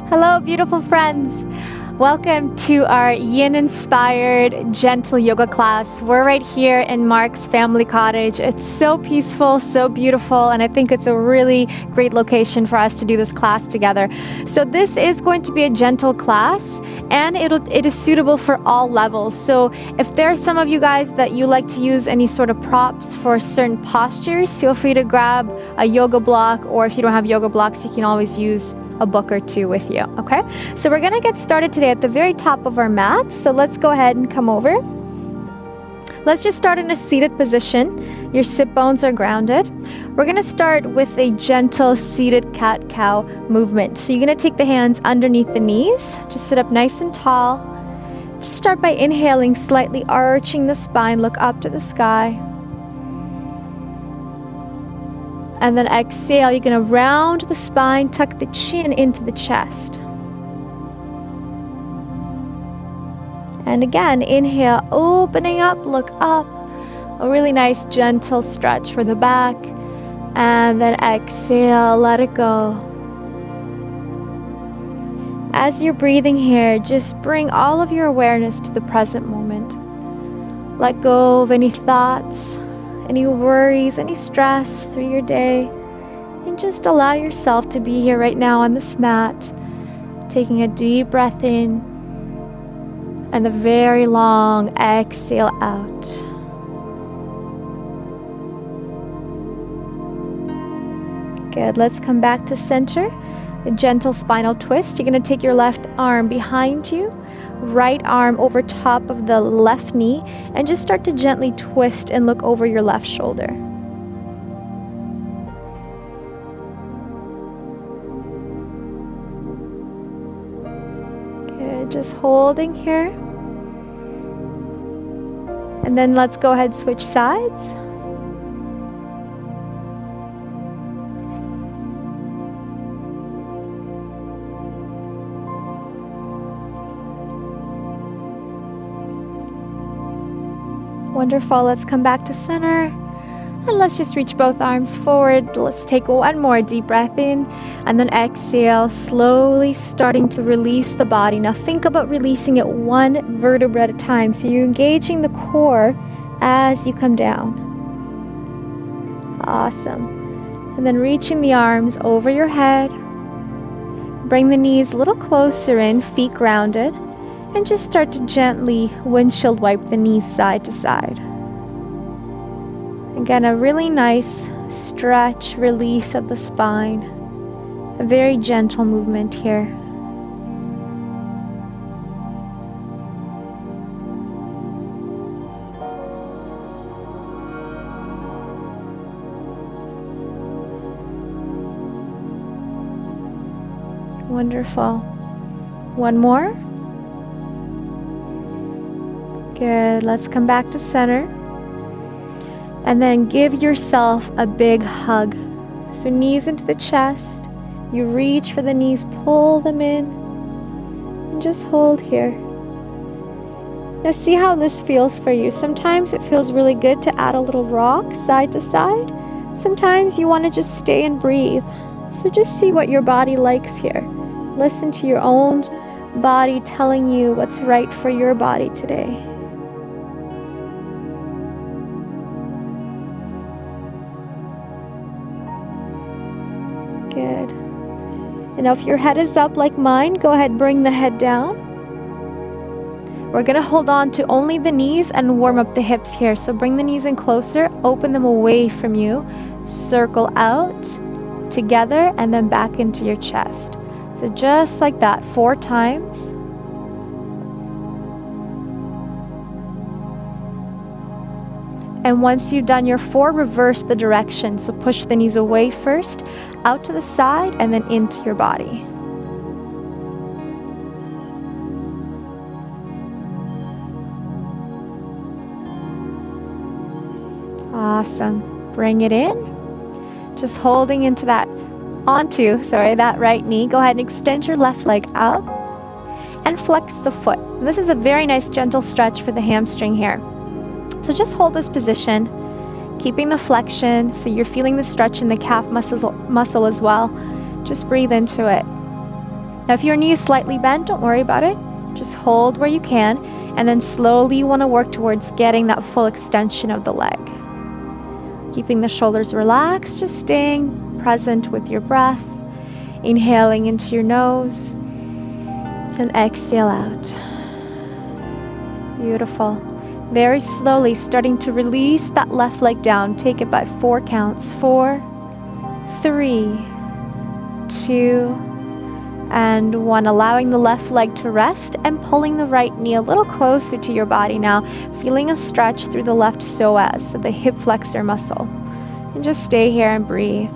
Hello, beautiful friends. Welcome to our yin-inspired gentle yoga class. We're right here in Mark's family cottage. It's so peaceful, so beautiful, and I think it's a really great location for us to do this class together. So this is going to be a gentle class, and it is suitable for all levels. So if there are some of you guys that you like to use any sort of props for certain postures, feel free to grab a yoga block, or if you don't have yoga blocks, you can always use a book or two with you, okay? So we're gonna get started today at the very top of our mats. So let's go ahead and come over. Let's just start in a seated position. Your sit bones are grounded. We're gonna start with a gentle seated cat-cow movement. So you're gonna take the hands underneath the knees. Just sit up nice and tall. Just start by inhaling, slightly arching the spine, look up to the sky. And then exhale, you're gonna round the spine, tuck the chin into the chest. And again, inhale, opening up, look up. A really nice gentle stretch for the back. And then exhale, let it go. As you're breathing here, just bring all of your awareness to the present moment. Let go of any thoughts, any worries, any stress through your day, and just allow yourself to be here right now on this mat, taking a deep breath in and a very long exhale out. Good, let's come back to center. A gentle spinal twist. You're going to take your left arm behind you, right arm over top of the left knee, and just start to gently twist and look over your left shoulder. Good, just holding here. And then let's go ahead and switch sides. Wonderful. Let's come back to center. And let's just reach both arms forward. Let's take one more deep breath in. And then exhale, slowly starting to release the body. Now think about releasing it one vertebra at a time. So you're engaging the core as you come down. Awesome. And then reaching the arms over your head. Bring the knees a little closer in, feet grounded. And just start to gently windshield wipe the knees side to side. Again, a really nice stretch, release of the spine. A very gentle movement here. Wonderful. One more. Good, let's come back to center. And then give yourself a big hug. So knees into the chest. You reach for the knees, pull them in, and just hold here. Now see how this feels for you. Sometimes it feels really good to add a little rock side to side. Sometimes you want to just stay and breathe. So just see what your body likes here. Listen to your own body telling you what's right for your body today. Good. And now if your head is up like mine, go ahead and bring the head down. We're going to hold on to only the knees and warm up the hips here. So bring the knees in closer, open them away from you, circle out, together, and then back into your chest. So just like that, 4 times. And once you've done your 4, reverse the direction. So push the knees away first, out to the side, and then into your body. Awesome. Bring it in. Just holding into that, that right knee. Go ahead and extend your left leg out and flex the foot. And this is a very nice gentle stretch for the hamstring here. So just hold this position, keeping the flexion, so you're feeling the stretch in the calf muscle as well. Just breathe into it. Now, if your knee is slightly bent, don't worry about it. Just hold where you can, and then slowly you want to work towards getting that full extension of the leg. Keeping the shoulders relaxed, just staying present with your breath. Inhaling into your nose and exhale out. Beautiful. Very slowly starting to release that left leg down. Take it by 4 counts. 4, 3, 2, and 1. Allowing the left leg to rest and pulling the right knee a little closer to your body now. Feeling a stretch through the left psoas, so the hip flexor muscle. And just stay here and breathe.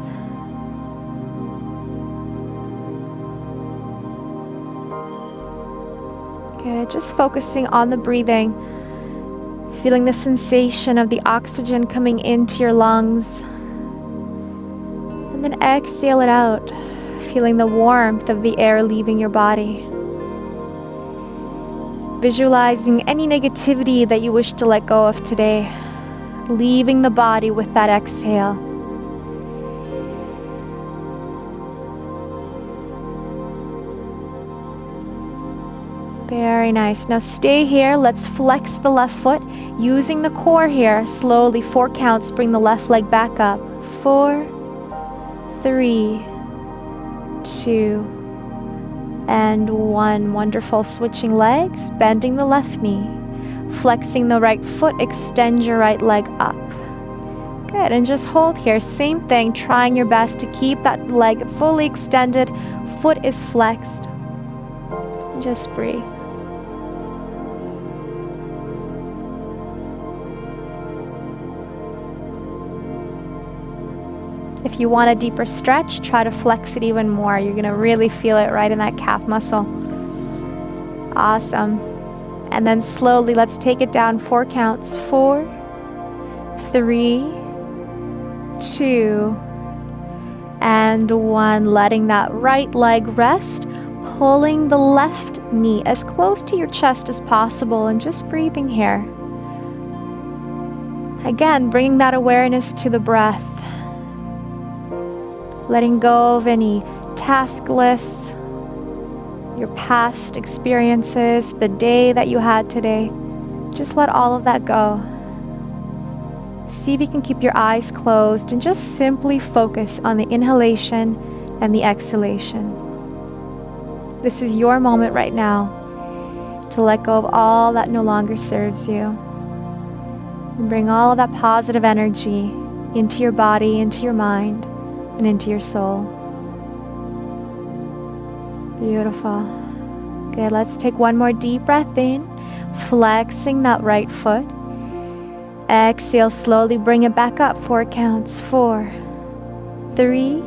Good. Just focusing on the breathing. Feeling the sensation of the oxygen coming into your lungs. And then exhale it out. Feeling the warmth of the air leaving your body. Visualizing any negativity that you wish to let go of today. Leaving the body with that exhale. Very nice. Now stay here. Let's flex the left foot. Using the core here, slowly 4 counts, bring the left leg back up. 4, 3, 2, and 1. Wonderful. Switching legs, bending the left knee. Flexing the right foot, extend your right leg up. Good, and just hold here. Same thing, trying your best to keep that leg fully extended. Foot is flexed. Just breathe. If you want a deeper stretch, try to flex it even more. You're going to really feel it right in that calf muscle. Awesome. And then slowly, let's take it down 4 counts. 4, 3, 2, and 1. Letting that right leg rest. Pulling the left knee as close to your chest as possible and just breathing here. Again, bringing that awareness to the breath. Letting go of any task lists, your past experiences, the day that you had today. Just let all of that go. See if you can keep your eyes closed and just simply focus on the inhalation and the exhalation. This is your moment right now to let go of all that no longer serves you. And bring all of that positive energy into your body, into your mind, and into your soul. Beautiful. Good, let's take one more deep breath in, flexing that right foot. Exhale, slowly bring it back up. 4 counts. 4, 3,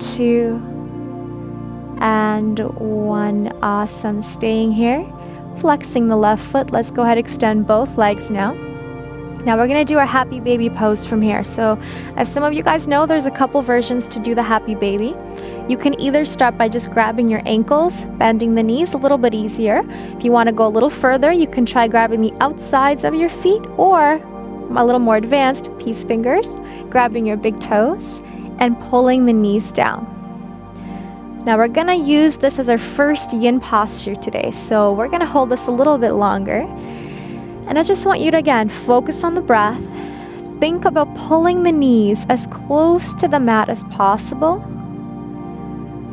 2, and 1. Awesome. Staying here, flexing the left foot. Let's go ahead and extend both legs now. Now we're going to do our happy baby pose from here. So as some of you guys know, there's a couple versions to do the happy baby. You can either start by just grabbing your ankles, bending the knees, a little bit easier. If you want to go a little further, you can try grabbing the outsides of your feet, or a little more advanced, peace fingers, grabbing your big toes and pulling the knees down. Now we're going to use this as our first yin posture today. So we're going to hold this a little bit longer. And I just want you to, again, focus on the breath. Think about pulling the knees as close to the mat as possible.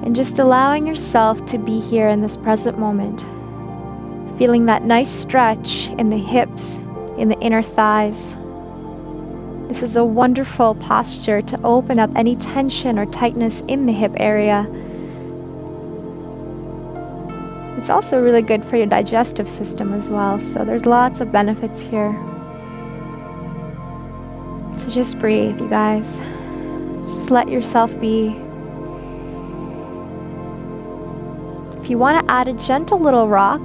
And just allowing yourself to be here in this present moment. Feeling that nice stretch in the hips, in the inner thighs. This is a wonderful posture to open up any tension or tightness in the hip area. It's also really good for your digestive system as well, so there's lots of benefits here. So just breathe, you guys. Just let yourself be. If you want to add a gentle little rock,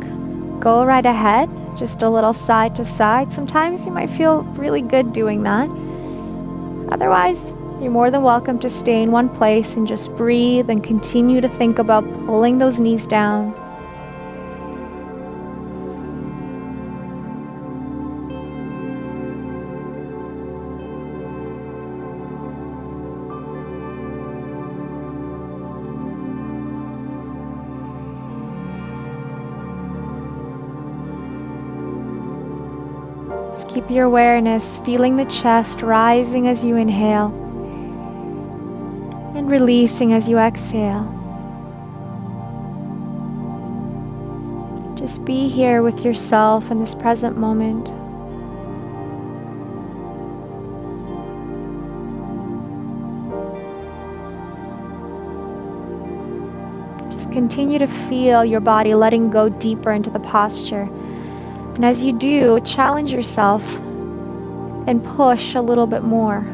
go right ahead, just a little side to side. Sometimes you might feel really good doing that. Otherwise, you're more than welcome to stay in one place and just breathe and continue to think about pulling those knees down. Just keep your awareness feeling the chest rising as you inhale and releasing as you exhale. Just be here with yourself in this present moment. Just continue to feel your body letting go deeper into the posture. And as you do, challenge yourself and push a little bit more.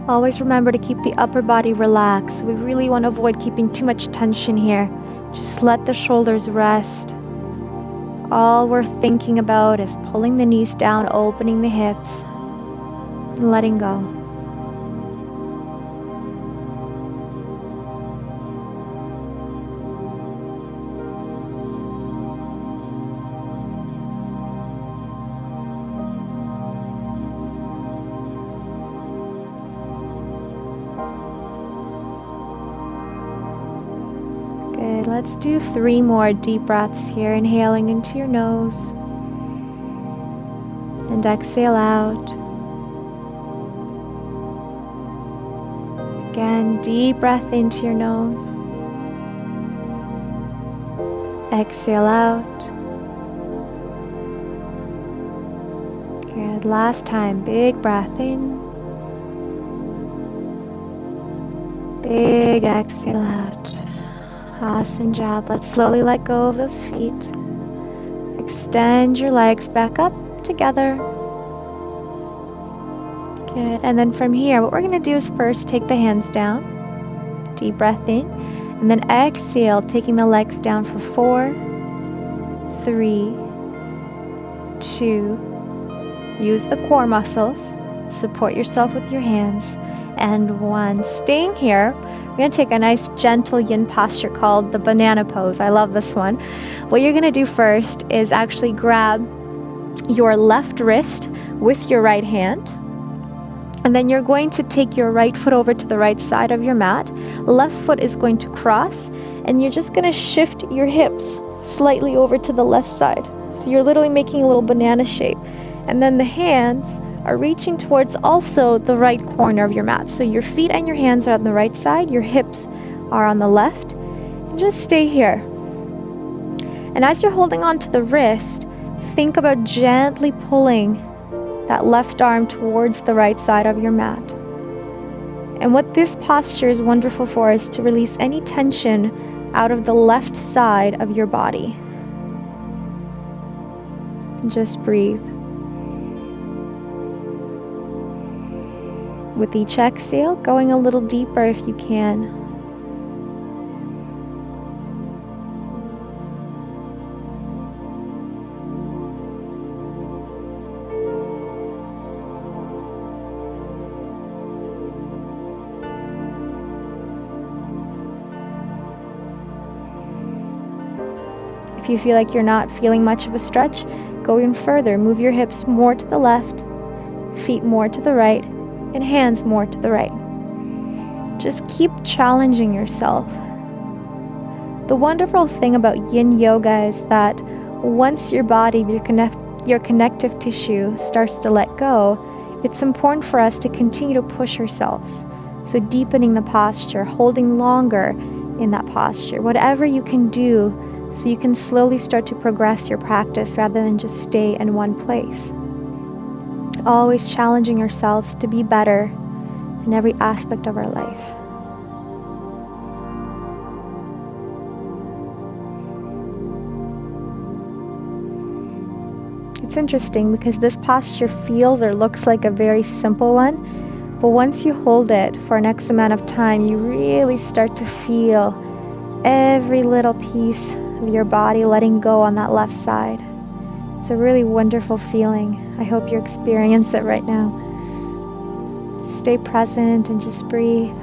Always remember to keep the upper body relaxed. We really want to avoid keeping too much tension here. Just let the shoulders rest. All we're thinking about is pulling the knees down, opening the hips, and letting go. Good. Let's do 3 more deep breaths here. Inhaling into your nose and exhale out. Again, deep breath into your nose. Exhale out. Good. Last time, big breath in. Big exhale out. Awesome job. Let's slowly let go of those feet. Extend your legs back up together. Good. And then from here, what we're going to do is first take the hands down. Deep breath in. And then exhale, taking the legs down for 4, 3, 2. Use the core muscles. Support yourself with your hands. And 1. Staying here. We're going to take a nice gentle yin posture called the banana pose. I love this one. What you're going to do first is actually grab your left wrist with your right hand. And then you're going to take your right foot over to the right side of your mat. Left foot is going to cross. And you're just going to shift your hips slightly over to the left side. So you're literally making a little banana shape. And then the hands are reaching towards also the right corner of your mat. So your feet and your hands are on the right side, your hips are on the left. And just stay here. And as you're holding on to the wrist, think about gently pulling that left arm towards the right side of your mat. And what this posture is wonderful for is to release any tension out of the left side of your body. And just breathe. With each exhale, going a little deeper if you can. If you feel like you're not feeling much of a stretch, go even further. Move your hips more to the left, feet more to the right, and hands more to the right. Just keep challenging yourself. The wonderful thing about yin yoga is that once your body, your connective tissue starts to let go, it's important for us to continue to push ourselves. So deepening the posture, holding longer in that posture, whatever you can do so you can slowly start to progress your practice rather than just stay in one place. Always challenging ourselves to be better in every aspect of our life. It's interesting because this posture feels or looks like a very simple one, but once you hold it for an X amount of time, you really start to feel every little piece of your body letting go on that left side. It's a really wonderful feeling. I hope you experience it right now. Stay present and just breathe.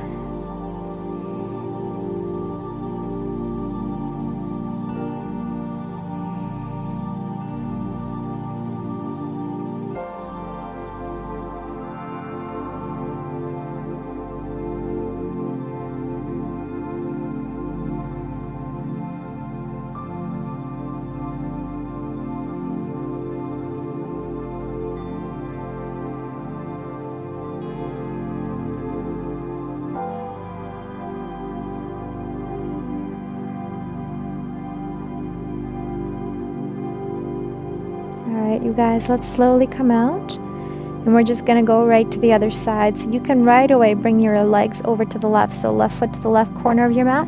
right, you guys, let's slowly come out. And we're just gonna go right to the other side. So you can right away bring your legs over to the left. So left foot to the left corner of your mat,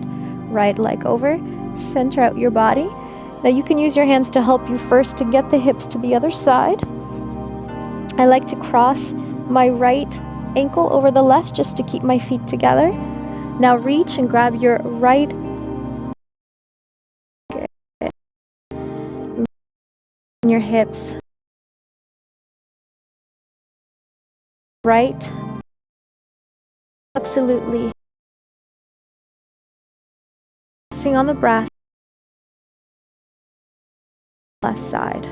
right leg over, center out your body. Now you can use your hands to help you first to get the hips to the other side. I like to cross my right ankle over the left just to keep my feet together. Now reach and grab your right and your hips. Right. Absolutely. Focusing on the breath. Left side.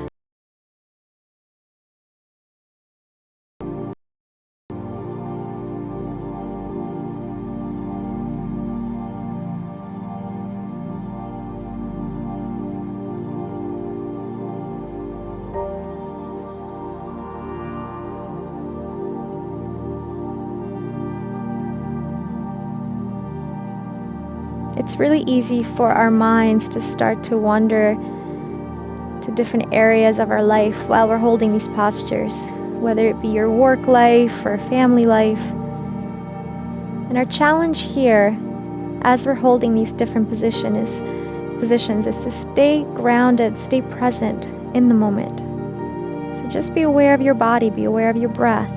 It's really easy for our minds to start to wander to different areas of our life while we're holding these postures, whether it be your work life or family life. And our challenge here, as we're holding these different positions, is to stay grounded, stay present in the moment. So just be aware of your body, be aware of your breath.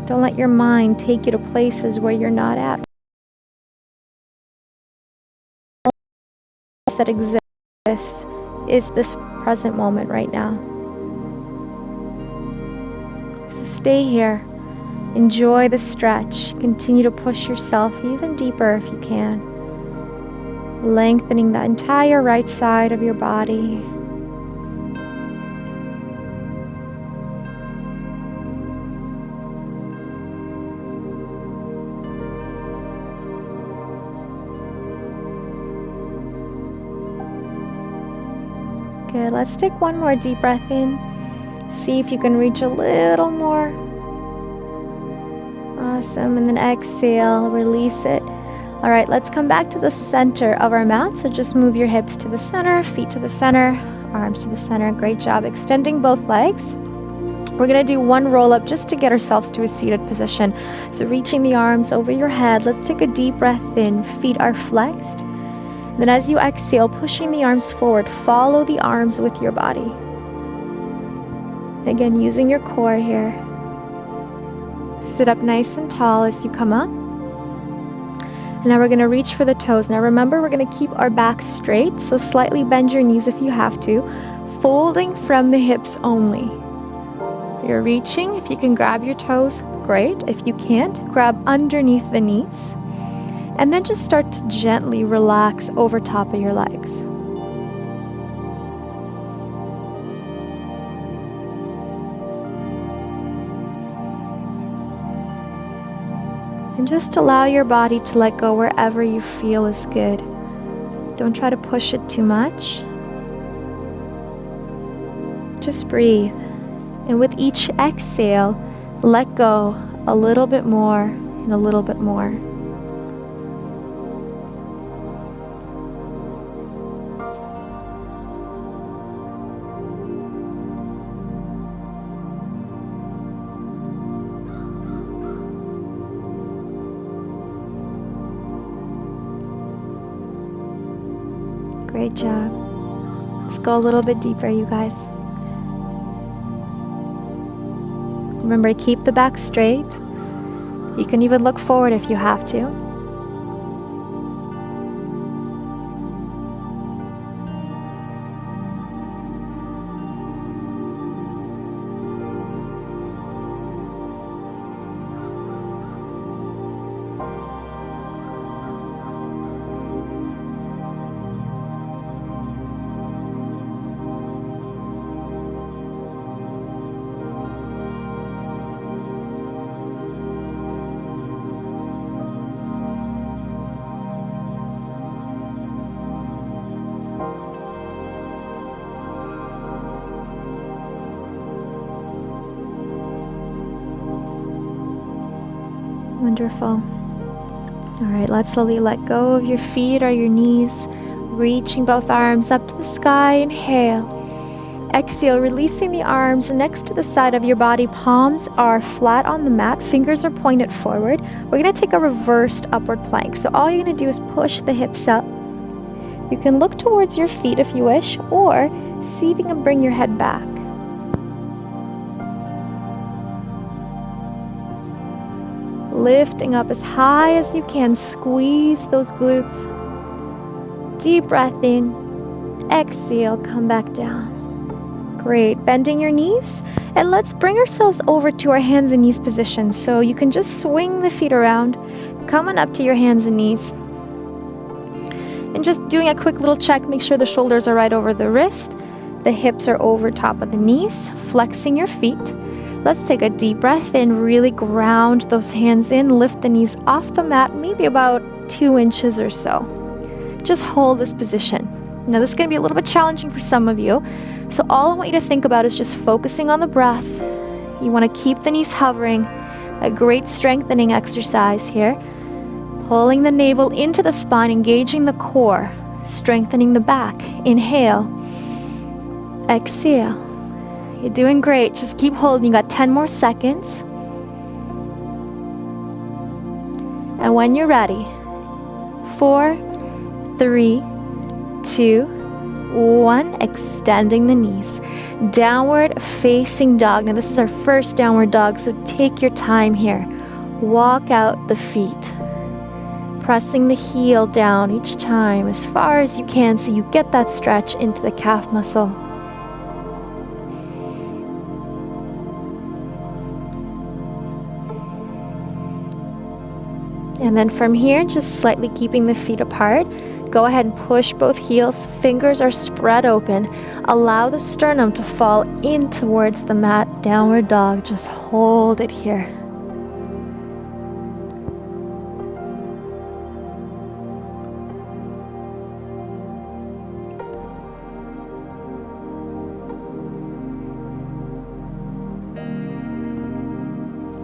Don't let your mind take you to places where you're not at. That exists is this present moment right now. So stay here, enjoy the stretch, continue to push yourself even deeper if you can, lengthening the entire right side of your body. Good, let's take one more deep breath in. See if you can reach a little more. Awesome, and then exhale, release it. All right, let's come back to the center of our mat. So just move your hips to the center, feet to the center, arms to the center. Great job, extending both legs. We're gonna do one roll up just to get ourselves to a seated position. So reaching the arms over your head, let's take a deep breath in, feet are flexed. Then as you exhale, pushing the arms forward, follow the arms with your body. Again, using your core here. Sit up nice and tall as you come up. And now we're going to reach for the toes. Now remember, we're going to keep our back straight, so slightly bend your knees if you have to, folding from the hips only. You're reaching. If you can grab your toes, great. If you can't, grab underneath the knees. And then just start to gently relax over top of your legs. And just allow your body to let go wherever you feel is good. Don't try to push it too much. Just breathe. And with each exhale, let go a little bit more and a little bit more. Great job. Let's go a little bit deeper, you guys. Remember to keep the back straight. You can even look forward if you have to. Wonderful. All right, let's slowly let go of your feet or your knees, reaching both arms up to the sky. Inhale. Exhale, releasing the arms next to the side of your body. Palms are flat on the mat. Fingers are pointed forward. We're going to take a reversed upward plank. So all you're going to do is push the hips up. You can look towards your feet if you wish, or see if you can bring your head back. Lifting up as high as you can. Squeeze those glutes. Deep breath in. Exhale, come back down. Great. Bending your knees. And let's bring ourselves over to our hands and knees position. So you can just swing the feet around, coming up to your hands and knees. And just doing a quick little check, make sure the shoulders are right over the wrist. The hips are over top of the knees. Flexing your feet. Let's take a deep breath in, really ground those hands in, lift the knees off the mat, maybe about 2 inches or so. Just hold this position. Now this is going to be a little bit challenging for some of you, so all I want you to think about is just focusing on the breath. You want to keep the knees hovering, a great strengthening exercise here. Pulling the navel into the spine, engaging the core, strengthening the back. Inhale, exhale. You're doing great. Just keep holding. You got 10 more seconds. And when you're ready, 4, 3, 2, 1. Extending the knees. Downward facing dog. Now this is our first downward dog, so take your time here. Walk out the feet. Pressing the heel down each time as far as you can so you get that stretch into the calf muscle. And then from here, just slightly keeping the feet apart, go ahead and push both heels. Fingers are spread open. Allow the sternum to fall in towards the mat. Downward dog. Just hold it here.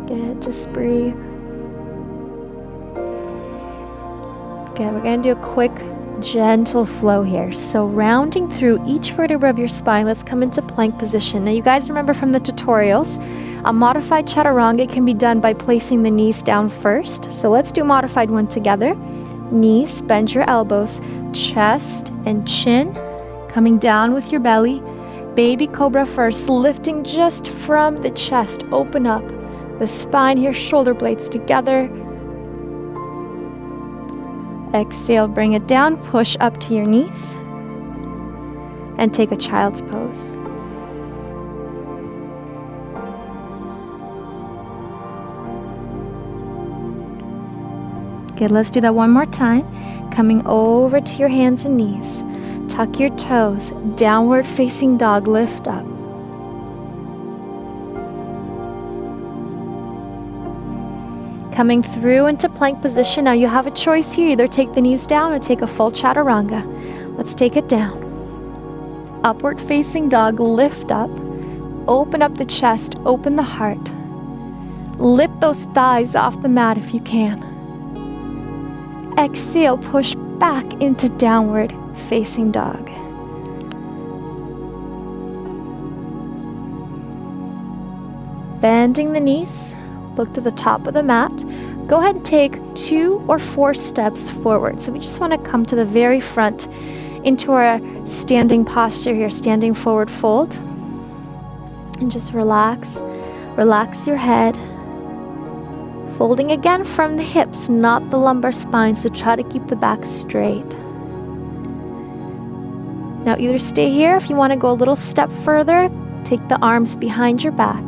Good. Just breathe. Okay, we're going to do a quick, gentle flow here. So rounding through each vertebra of your spine, let's come into plank position. Now you guys remember from the tutorials, a modified chaturanga can be done by placing the knees down first. So let's do a modified one together. Knees, bend your elbows, chest and chin, coming down with your belly. Baby cobra first, lifting just from the chest. Open up the spine here, shoulder blades together. Exhale, bring it down, push up to your knees, and take a child's pose. Good, let's do that one more time. Coming over to your hands and knees. Tuck your toes, downward facing dog, lift up. Coming through into plank position. Now you have a choice here. Either take the knees down or take a full chaturanga. Let's take it down. Upward facing dog, lift up. Open up the chest, open the heart. Lift those thighs off the mat if you can. Exhale, push back into downward facing dog. Bending the knees. Look to the top of the mat. Go ahead and take 2 or 4 steps forward. So we just want to come to the very front into our standing posture here, standing forward fold. And just relax. Relax your head. Folding again from the hips, not the lumbar spine, so try to keep the back straight. Now either stay here if you want to go a little step further, take the arms behind your back.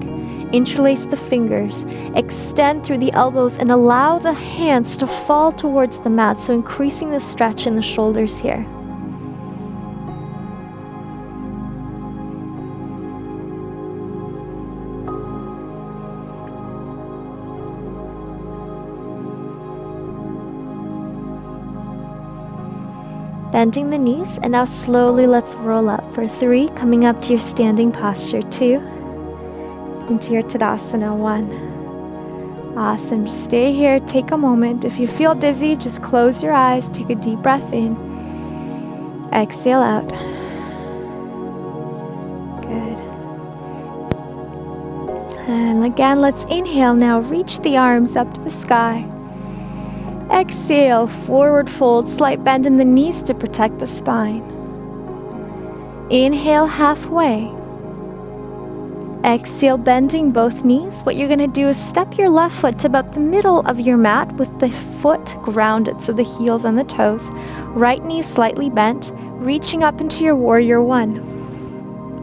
Interlace the fingers, extend through the elbows, and allow the hands to fall towards the mat, so increasing the stretch in the shoulders here. Bending the knees, and now slowly let's roll up for 3, coming up to your standing posture, 2, into your Tadasana, 1. Awesome. Just stay here. Take a moment. If you feel dizzy, just close your eyes. Take a deep breath in. Exhale out. again, let's inhale now. Reach the arms up to the sky. Exhale, forward fold, slight bend in the knees to protect the spine. Inhale, halfway. Exhale, bending both knees. What you're going to do is step your left foot to about the middle of your mat with the foot grounded, so the heels and the toes. Right knee slightly bent, reaching up into your warrior one.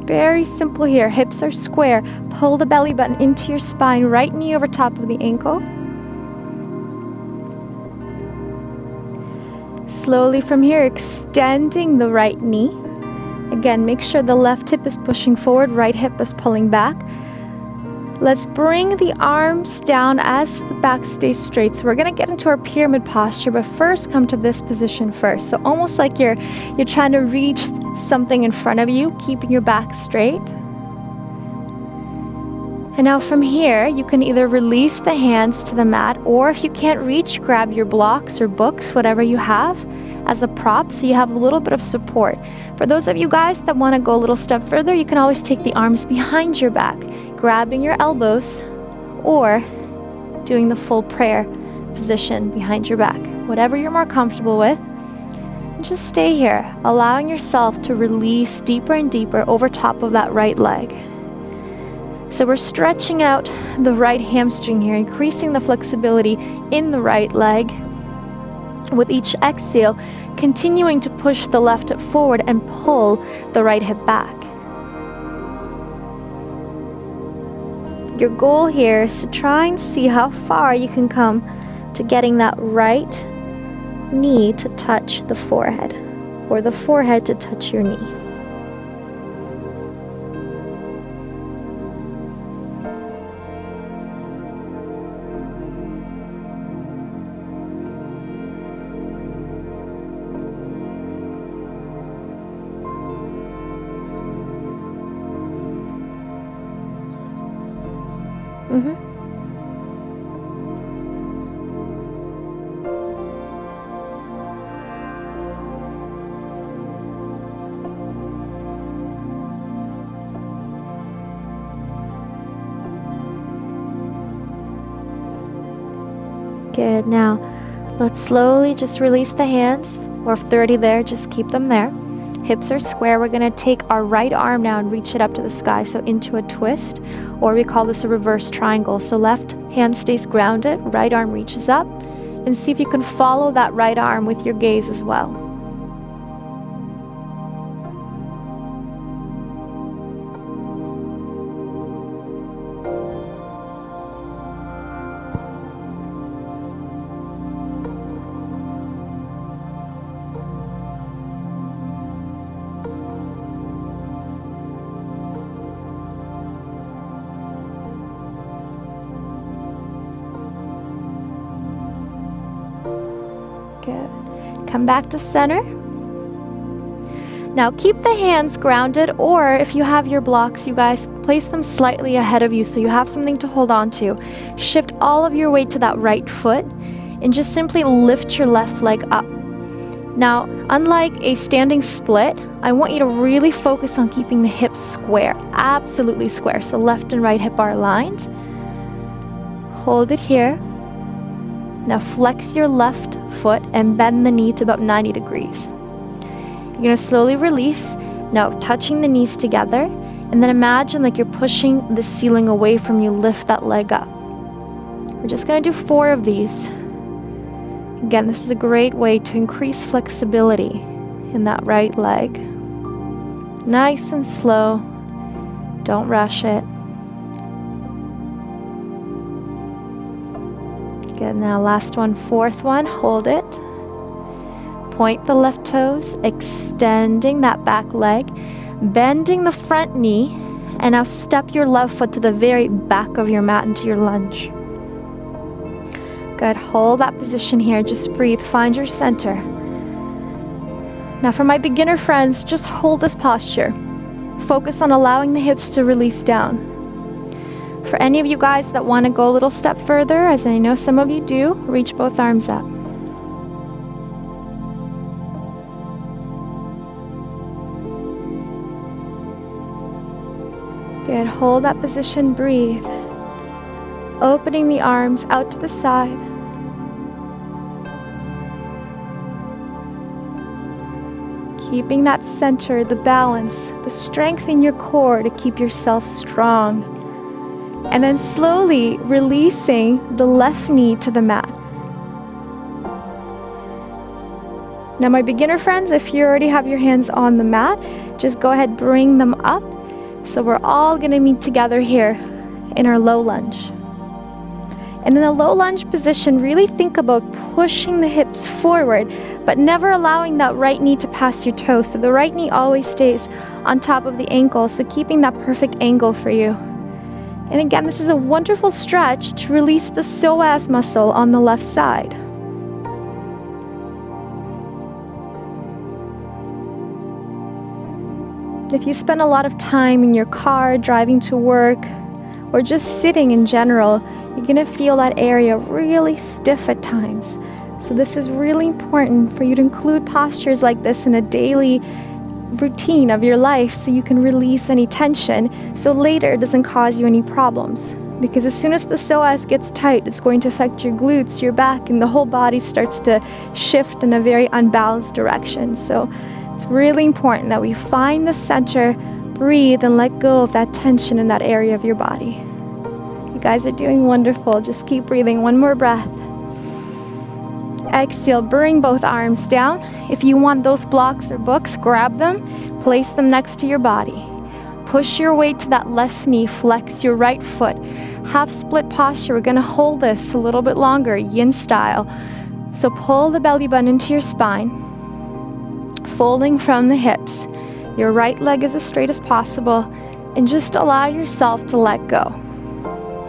Very simple here. Hips are square. Pull the belly button into your spine, right knee over top of the ankle. Slowly from here, extending the right knee. Again, make sure the left hip is pushing forward, right hip is pulling back. Let's bring the arms down as the back stays straight. So we're going to get into our pyramid posture, but first come to this position first. So almost like you're trying to reach something in front of you, keeping your back straight. And now from here, you can either release the hands to the mat, or if you can't reach, grab your blocks or books, whatever you have, as a prop, so you have a little bit of support. For those of you guys that want to go a little step further, you can always take the arms behind your back, grabbing your elbows, or doing the full prayer position behind your back. Whatever you're more comfortable with. Just stay here, allowing yourself to release deeper and deeper over top of that right leg. So we're stretching out the right hamstring here, increasing the flexibility in the right leg. With each exhale, continuing to push the left hip forward and pull the right hip back. Your goal here is to try and see how far you can come to getting that right knee to touch the forehead, or the forehead to touch your knee. Good. Now, let's slowly just release the hands, or if 30 there, just keep them there. Hips are square. We're going to take our right arm now and reach it up to the sky, so into a twist, or we call this a reverse triangle. So left hand stays grounded, right arm reaches up, and see if you can follow that right arm with your gaze as well. Good. Come back to center. Now keep the hands grounded, or if you have your blocks, you guys, place them slightly ahead of you so you have something to hold on to. Shift all of your weight to that right foot and just simply lift your left leg up. Now, unlike a standing split, I want you to really focus on keeping the hips square, absolutely square. So left and right hip are aligned. Hold it here. Now flex your left foot and bend the knee to about 90 degrees. You're going to slowly release, now touching the knees together, and then imagine like you're pushing the ceiling away from you, lift that leg up. We're just going to do 4 of these. Again, this is a great way to increase flexibility in that right leg. Nice and slow, don't rush it. Good, now last one, 4th one, hold it. Point the left toes, extending that back leg, bending the front knee, and now step your left foot to the very back of your mat into your lunge. Good, hold that position here, just breathe, find your center. Now for my beginner friends, just hold this posture. Focus on allowing the hips to release down. For any of you guys that want to go a little step further, as I know some of you do, reach both arms up. Good, hold that position, breathe. Opening the arms out to the side. Keeping that center, the balance, the strength in your core to keep yourself strong. And then slowly releasing the left knee to the mat. Now my beginner friends, if you already have your hands on the mat, just go ahead, bring them up. So we're all gonna meet together here in our low lunge. And in the low lunge position, really think about pushing the hips forward, but never allowing that right knee to pass your toes. So the right knee always stays on top of the ankle, so keeping that perfect angle for you. And again, this is a wonderful stretch to release the psoas muscle on the left side. If you spend a lot of time in your car, driving to work, or just sitting in general, you're gonna feel that area really stiff at times. So this is really important for you to include postures like this in a daily routine of your life so you can release any tension so later it doesn't cause you any problems. Because as soon as the psoas gets tight, it's going to affect your glutes, your back, and the whole body starts to shift in a very unbalanced direction. So it's really important that we find the center, breathe, and let go of that tension in that area of your body. You guys are doing wonderful. Just keep breathing. One more breath. Exhale, bring both arms down. If you want those blocks or books, grab them, place them next to your body. Push your weight to that left knee, flex your right foot. Half split posture. We're gonna hold this a little bit longer, yin style. So pull the belly button into your spine, folding from the hips. Your right leg is as straight as possible, and just allow yourself to let go.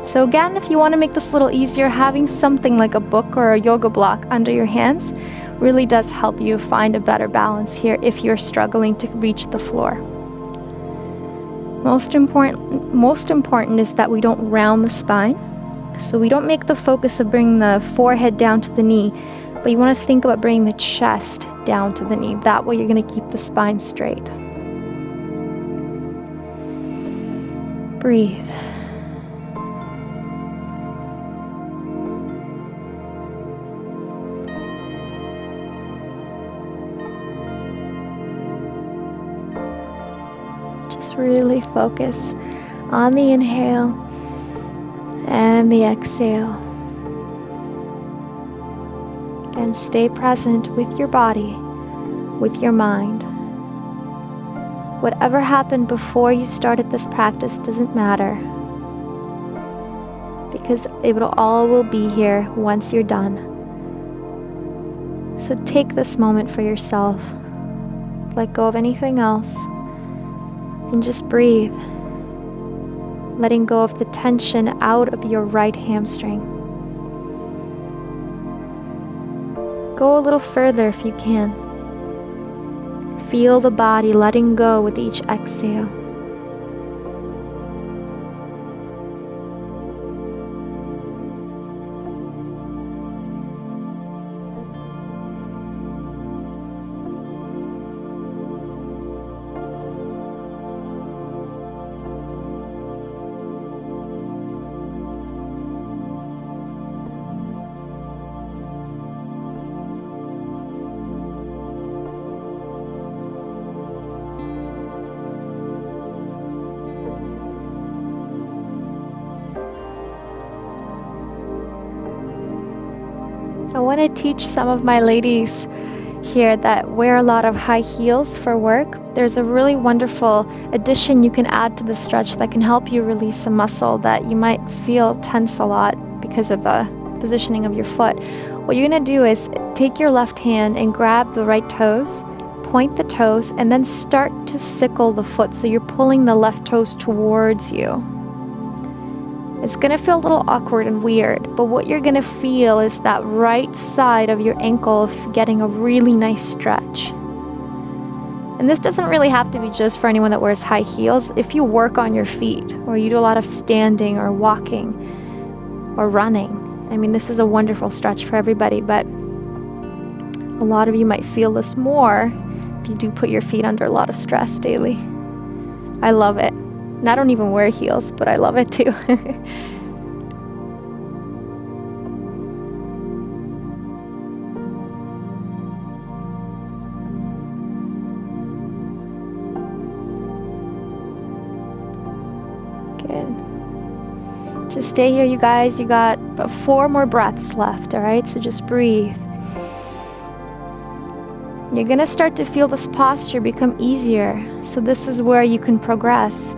So again, if you want to make this a little easier, having something like a book or a yoga block under your hands really does help you find a better balance here if you're struggling to reach the floor. Most important is that we don't round the spine. So we don't make the focus of bringing the forehead down to the knee, but you want to think about bringing the chest down to the knee. That way you're going to keep the spine straight. Breathe. Just really focus on the inhale and the exhale. And stay present with your body, with your mind. Whatever happened before you started this practice doesn't matter, because it all will be here once you're done. So take this moment for yourself. Let go of anything else and just breathe, letting go of the tension out of your right hamstring. Go a little further if you can. Feel the body letting go with each exhale. I want to teach some of my ladies here that wear a lot of high heels for work. There's a really wonderful addition you can add to the stretch that can help you release a muscle that you might feel tense a lot because of the positioning of your foot. What you're going to do is take your left hand and grab the right toes, point the toes, and then start to sickle the foot. So you're pulling the left toes towards you. It's going to feel a little awkward and weird, but what you're going to feel is that right side of your ankle getting a really nice stretch. And this doesn't really have to be just for anyone that wears high heels. If you work on your feet, or you do a lot of standing or walking or running, I mean, this is a wonderful stretch for everybody, but a lot of you might feel this more if you do put your feet under a lot of stress daily. I love it. And I don't even wear heels, but I love it too. Good. Just stay here, you guys. You got about 4 more breaths left, all right? So just breathe. You're going to start to feel this posture become easier. So this is where you can progress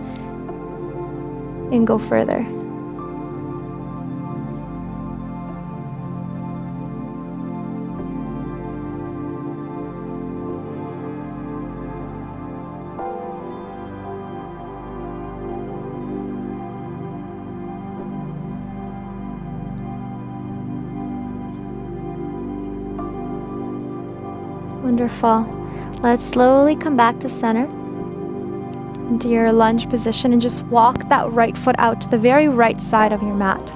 and go further. Wonderful. Let's slowly come back to center into your lunge position and just walk that right foot out to the very right side of your mat.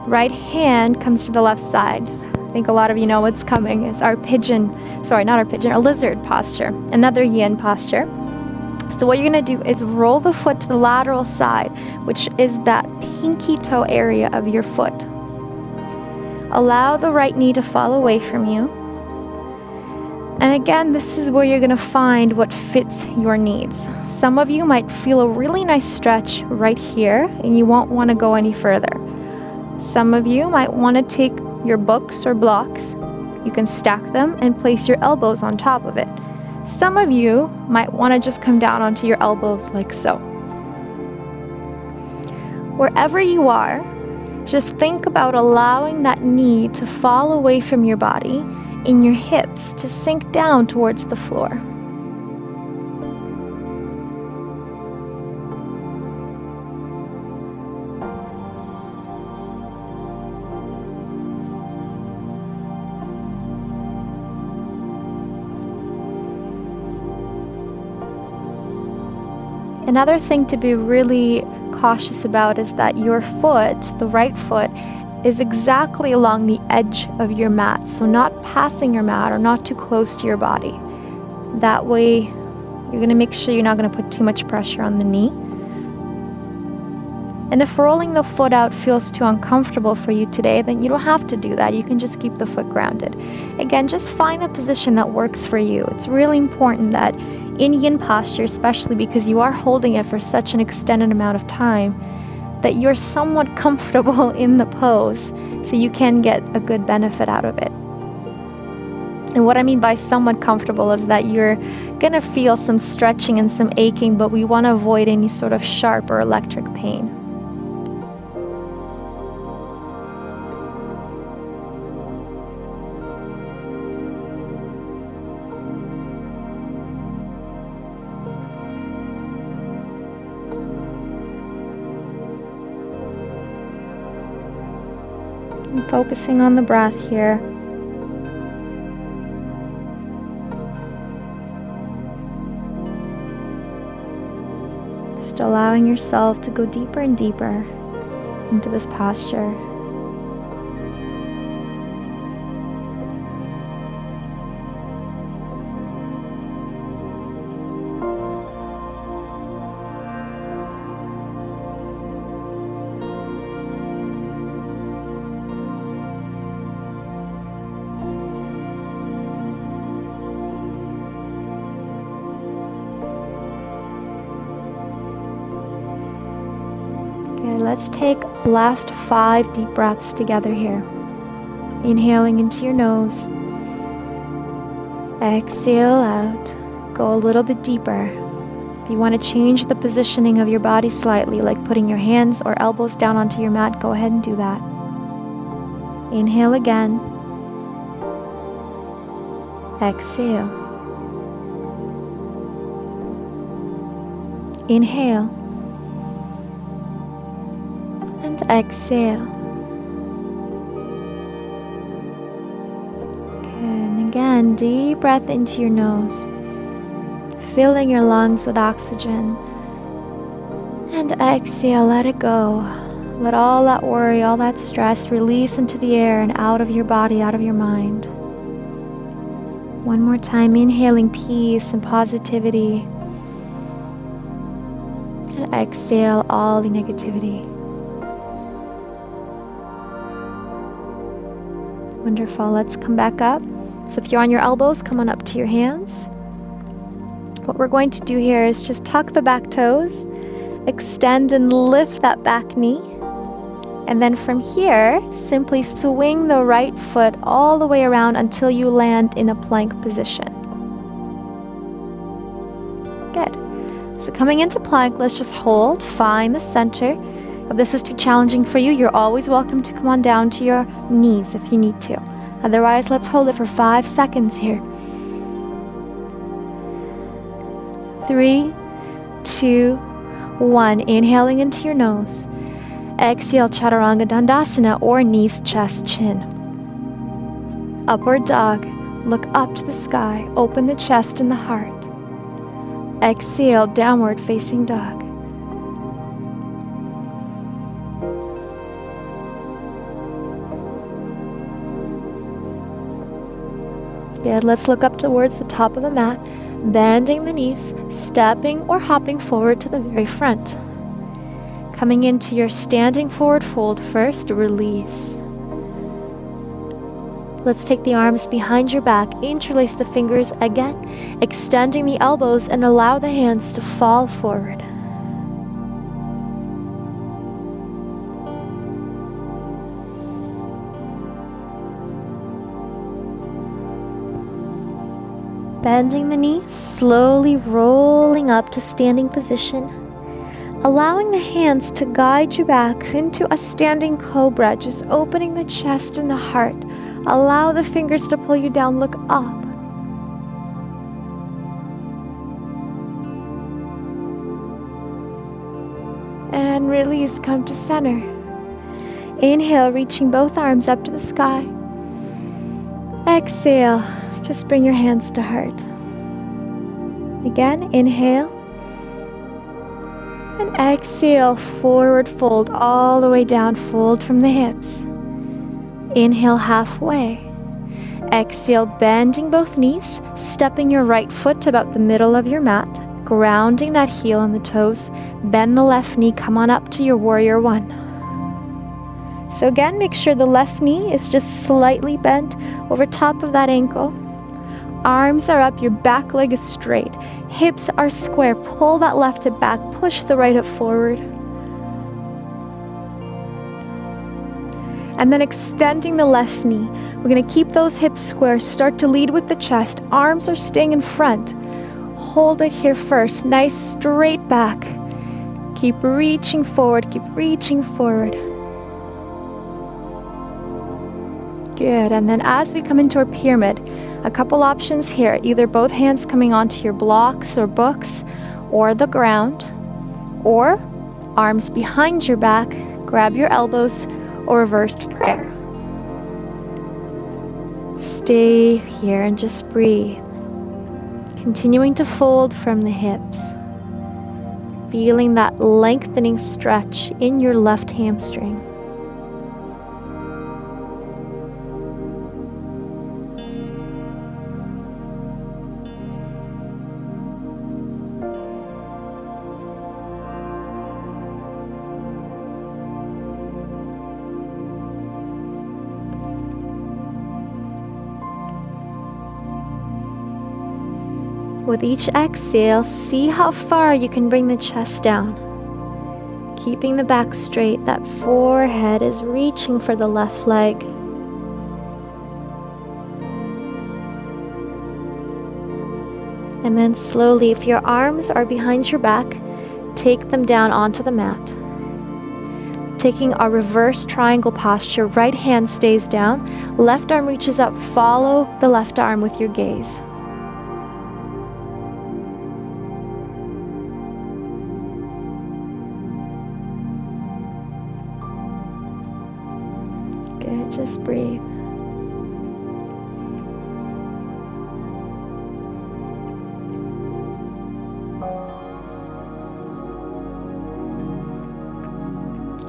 Right hand comes to the left side. I think a lot of you know what's coming. It's our our lizard posture, another yin posture. So what you're going to do is roll the foot to the lateral side, which is that pinky toe area of your foot. Allow the right knee to fall away from you. And again, this is where you're going to find what fits your needs. Some of you might feel a really nice stretch right here, and you won't want to go any further. Some of you might want to take your books or blocks. You can stack them and place your elbows on top of it. Some of you might want to just come down onto your elbows like so. Wherever you are, just think about allowing that knee to fall away from your body and your hips to sink down towards the floor. Another thing to be really cautious about is that your foot, the right foot, is exactly along the edge of your mat, so not passing your mat or not too close to your body. That way, you're going to make sure you're not going to put too much pressure on the knee. And if rolling the foot out feels too uncomfortable for you today, then you don't have to do that. You can just keep the foot grounded. Again, just find the position that works for you. It's really important that in yin posture, especially because you are holding it for such an extended amount of time, that you're somewhat comfortable in the pose so you can get a good benefit out of it. And what I mean by somewhat comfortable is that you're going to feel some stretching and some aching, but we want to avoid any sort of sharp or electric pain. And focusing on the breath here. Just allowing yourself to go deeper and deeper into this posture. Let's take last 5 deep breaths together here. Inhaling into your nose. Exhale out. Go a little bit deeper. If you want to change the positioning of your body slightly, like putting your hands or elbows down onto your mat, go ahead and do that. Inhale again. Exhale. Inhale. And exhale. Good. And again, deep breath into your nose, filling your lungs with oxygen. And exhale, let it go. Let all that worry, all that stress release into the air and out of your body, out of your mind. One more time, inhaling peace and positivity. And exhale all the negativity. Wonderful. Let's come back up. So if you're on your elbows, come on up to your hands. What we're going to do here is just tuck the back toes Extend and lift that back knee. And then from here, simply swing the right foot all the way around until you land in a plank position. Good. So coming into plank, let's just hold, find the center. If this is too challenging for you, you're always welcome to come on down to your knees if you need to. Otherwise, let's hold it for 5 seconds here. 3, 2, 1. Inhaling into your nose. Exhale, Chaturanga Dandasana, or knees, chest, chin. Upward dog. Look up to the sky. Open the chest and the heart. Exhale, downward facing dog. Good. Let's look up towards the top of the mat, bending the knees, stepping or hopping forward to the very front. Coming into your standing forward fold first, release. Let's take the arms behind your back, interlace the fingers again, extending the elbows and allow the hands to fall forward. Bending the knees, slowly rolling up to standing position. Allowing the hands to guide you back into a standing cobra, just opening the chest and the heart. Allow the fingers to pull you down, look up. And release, come to center. Inhale, reaching both arms up to the sky. Exhale, just bring your hands to heart. Again, inhale. And exhale, forward fold all the way down, fold from the hips. Inhale halfway. Exhale, bending both knees, stepping your right foot to about the middle of your mat, grounding that heel on the toes. Bend the left knee, come on up to your warrior one. So again, make sure the left knee is just slightly bent over top of that ankle. Arms are up, your back leg is straight. Hips are square. Pull that left hip back, push the right hip forward. And then extending the left knee. We're going to keep those hips square. Start to lead with the chest. Arms are staying in front. Hold it here first. Nice straight back. Keep reaching forward. Keep reaching forward. Good. And then as we come into our pyramid, a couple options here. Either both hands coming onto your blocks or books or the ground, or arms behind your back, grab your elbows, or reversed prayer. Stay here and just breathe. Continuing to fold from the hips. Feeling that lengthening stretch in your left hamstring. With each exhale, see how far you can bring the chest down. Keeping the back straight, that forehead is reaching for the left leg. And then slowly, if your arms are behind your back, take them down onto the mat. Taking a reverse triangle posture, right hand stays down, left arm reaches up, follow the left arm with your gaze. Good, just breathe.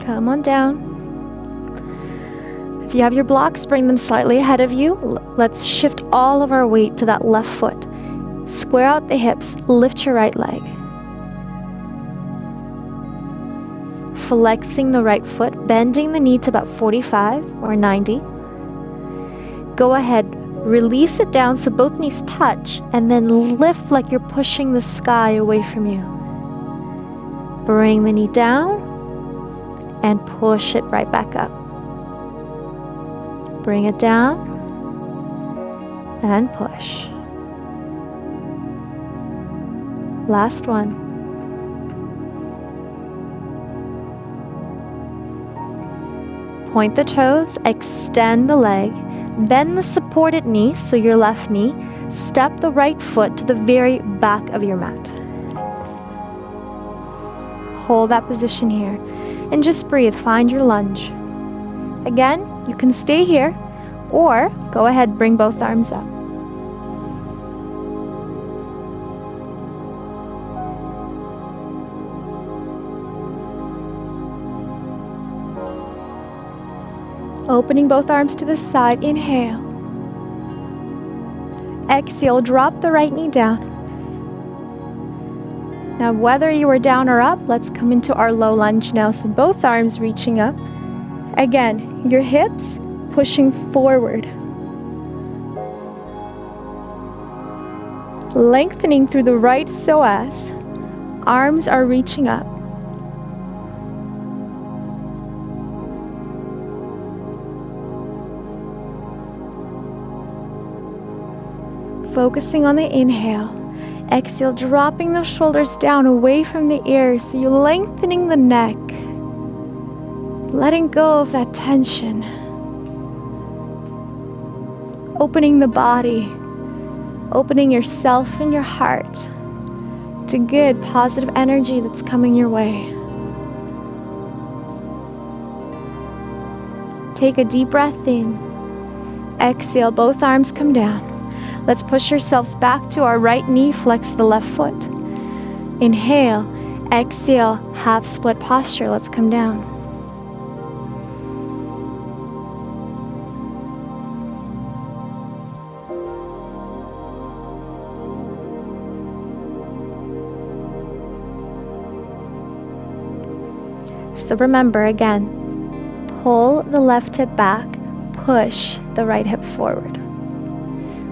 Come on down. If you have your blocks, bring them slightly ahead of you. Let's shift all of our weight to that left foot. Square out the hips, lift your right leg. Flexing the right foot, bending the knee to about 45 or 90. Go ahead, release it down so both knees touch, and then lift like you're pushing the sky away from you. Bring the knee down and push it right back up. Bring it down and push. Last one. Point the toes, extend the leg, bend the supported knee, so your left knee, step the right foot to the very back of your mat. Hold that position here and just breathe, find your lunge. Again, you can stay here or go ahead, bring both arms up. Opening both arms to the side, inhale. Exhale, drop the right knee down. Now, whether you are down or up, let's come into our low lunge now. So both arms reaching up. Again, your hips pushing forward. Lengthening through the right psoas. Arms are reaching up. Focusing on the inhale. Exhale, dropping the shoulders down away from the ears, so you're lengthening the neck. Letting go of that tension. Opening the body. Opening yourself and your heart to good, positive energy that's coming your way. Take a deep breath in. Exhale, both arms come down. Let's push ourselves back to our right knee, flex the left foot. Inhale, exhale, half split posture. Let's come down. So remember again, pull the left hip back, push the right hip forward.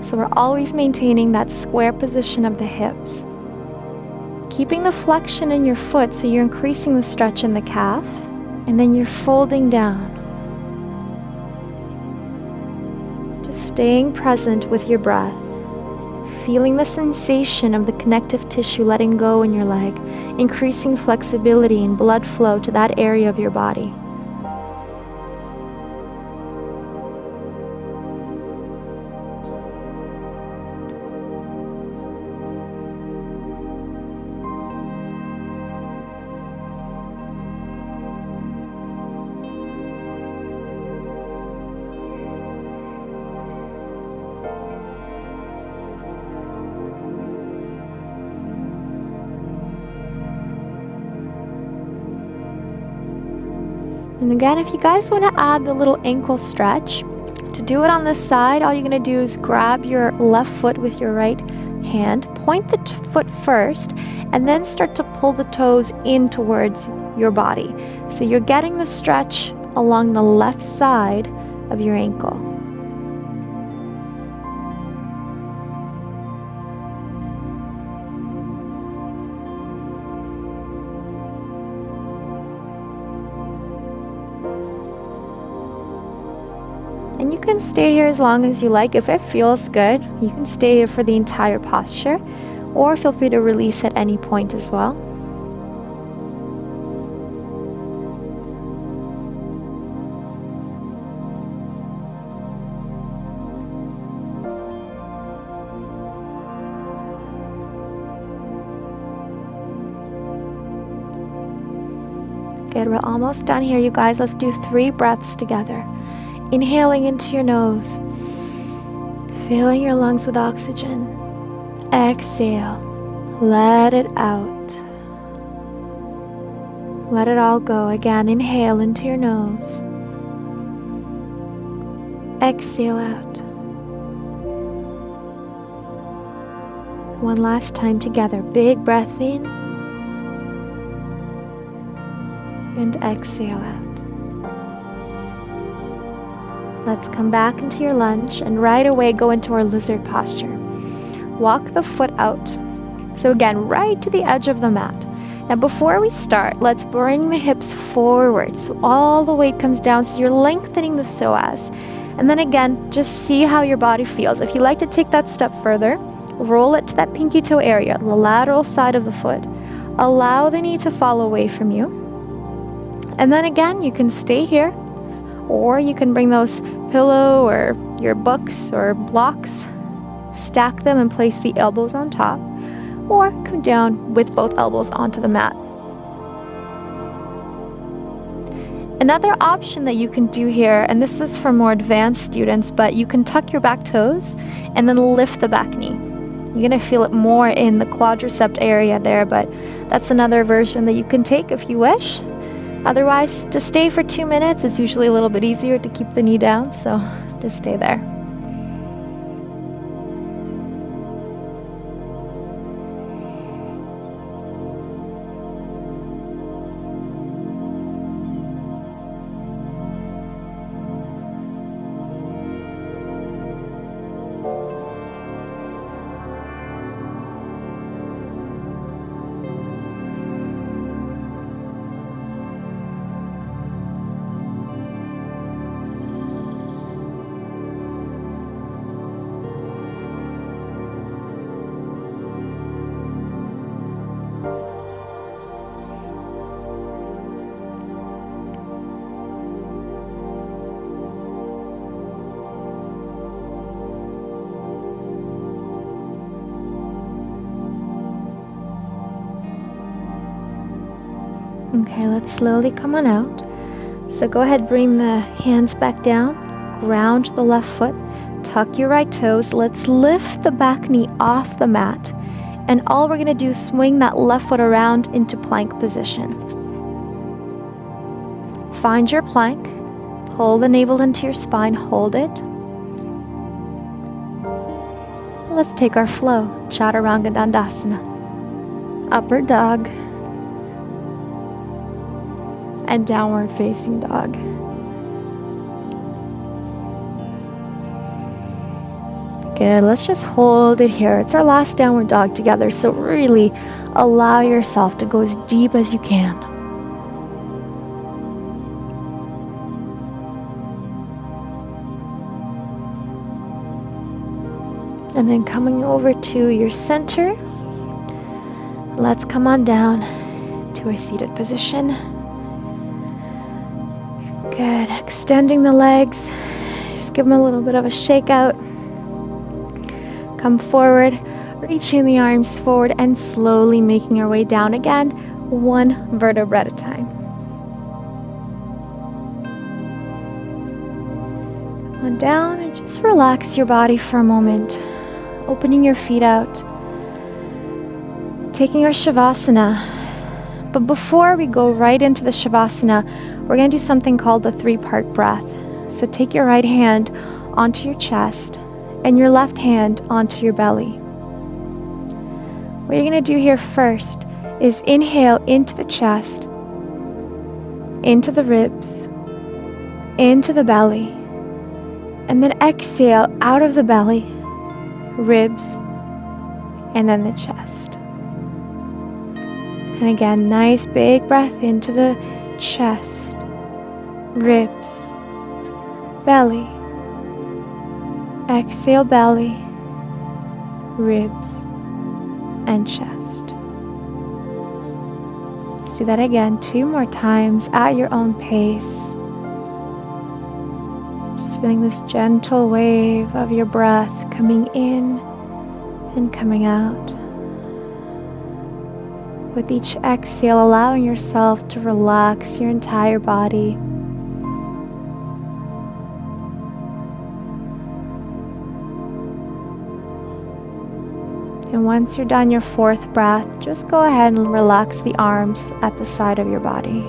So we're always maintaining that square position of the hips. Keeping the flexion in your foot, so you're increasing the stretch in the calf, and then you're folding down. Just staying present with your breath, feeling the sensation of the connective tissue letting go in your leg, increasing flexibility and blood flow to that area of your body. And again, if you guys want to add the little ankle stretch, to do it on this side, all you're going to do is grab your left foot with your right hand, point the foot first, and then start to pull the toes in towards your body. So you're getting the stretch along the left side of your ankle. And you can stay here as long as you like. If it feels good, you can stay here for the entire posture, or feel free to release at any point as well. Good, we're almost done here, you guys. Let's do 3 breaths together. Inhaling into your nose, filling your lungs with oxygen. Exhale, let it out. Let it all go. Again, inhale into your nose. Exhale out. One last time together. Big breath in and exhale out. Let's come back into your lunge and right away go into our lizard posture. Walk the foot out. So again, right to the edge of the mat. Now before we start, let's bring the hips forward so all the weight comes down, so you're lengthening the psoas. And then again, just see how your body feels. If you like to take that step further, roll it to that pinky toe area, the lateral side of the foot. Allow the knee to fall away from you. And then again, you can stay here, or you can bring those pillow or your books or blocks, stack them and place the elbows on top, or come down with both elbows onto the mat. Another option that you can do here, and this is for more advanced students, but you can tuck your back toes and then lift the back knee. You're going to feel it more in the quadricep area there, but that's another version that you can take if you wish. Otherwise, to stay for 2 minutes is usually a little bit easier to keep the knee down, so just stay there. Okay, let's slowly come on out. So go ahead, bring the hands back down, ground the left foot, tuck your right toes. Let's lift the back knee off the mat. And all we're gonna do is swing that left foot around into plank position. Find your plank, pull the navel into your spine, hold it. Let's take our flow, Chaturanga Dandasana. Upward dog. And downward facing dog. Good, let's just hold it here. It's our last downward dog together, so really allow yourself to go as deep as you can. And then coming over to your center, let's come on down to our seated position. Good, extending the legs, just give them a little bit of a shake out. Come forward, reaching the arms forward and slowly making our way down again, one vertebra at a time. Come on down and just relax your body for a moment, opening your feet out, taking our Shavasana. But before we go right into the Shavasana, we're going to do something called the 3-part breath. So take your right hand onto your chest and your left hand onto your belly. What you're going to do here first is inhale into the chest, into the ribs, into the belly, and then exhale out of the belly, ribs, and then the chest. And again, nice big breath into the chest, ribs, belly. Exhale, belly, ribs, and chest. Let's do that again 2 more times at your own pace. Just feeling this gentle wave of your breath coming in and coming out. With each exhale, allowing yourself to relax your entire body. And once you're done your 4th breath, just go ahead and relax the arms at the side of your body.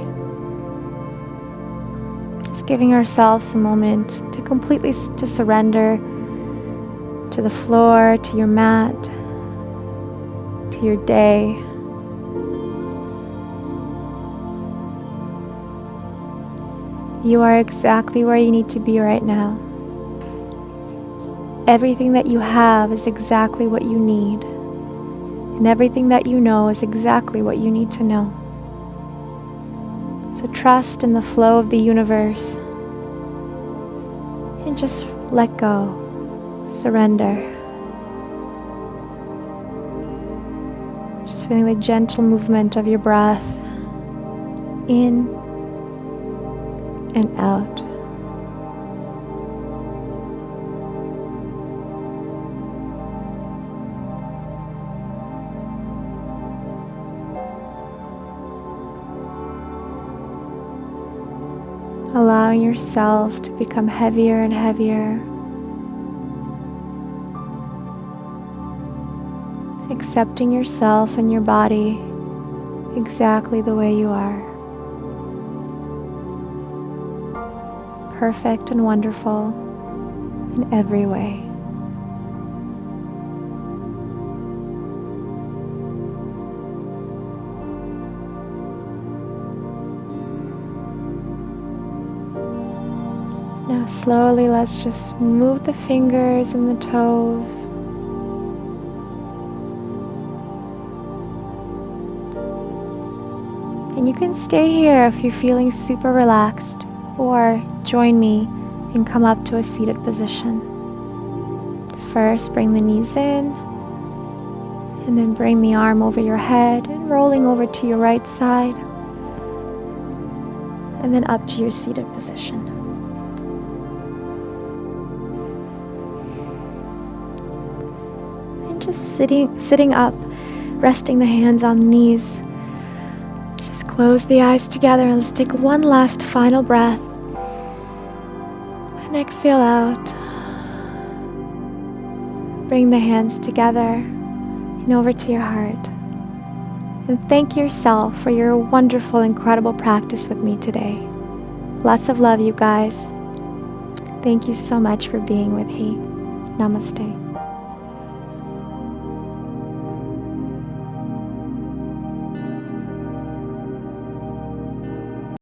Just giving ourselves a moment to completely to surrender to the floor, to your mat, to your day. You are exactly where you need to be right now. Everything that you have is exactly what you need. And everything that you know is exactly what you need to know. So trust in the flow of the universe and just let go. Surrender. Just feeling the gentle movement of your breath in and out. Allowing yourself to become heavier and heavier. Accepting yourself and your body exactly the way you are. Perfect and wonderful in every way. Now slowly let's just move the fingers and the toes. And you can stay here if you're feeling super relaxed, or join me and come up to a seated position. First, bring the knees in, and then bring the arm over your head and rolling over to your right side, and then up to your seated position. And just sitting up, resting the hands on the knees. Close the eyes together and let's take one last final breath. And exhale out. Bring the hands together and over to your heart. And thank yourself for your wonderful, incredible practice with me today. Lots of love, you guys. Thank you so much for being with me. Namaste.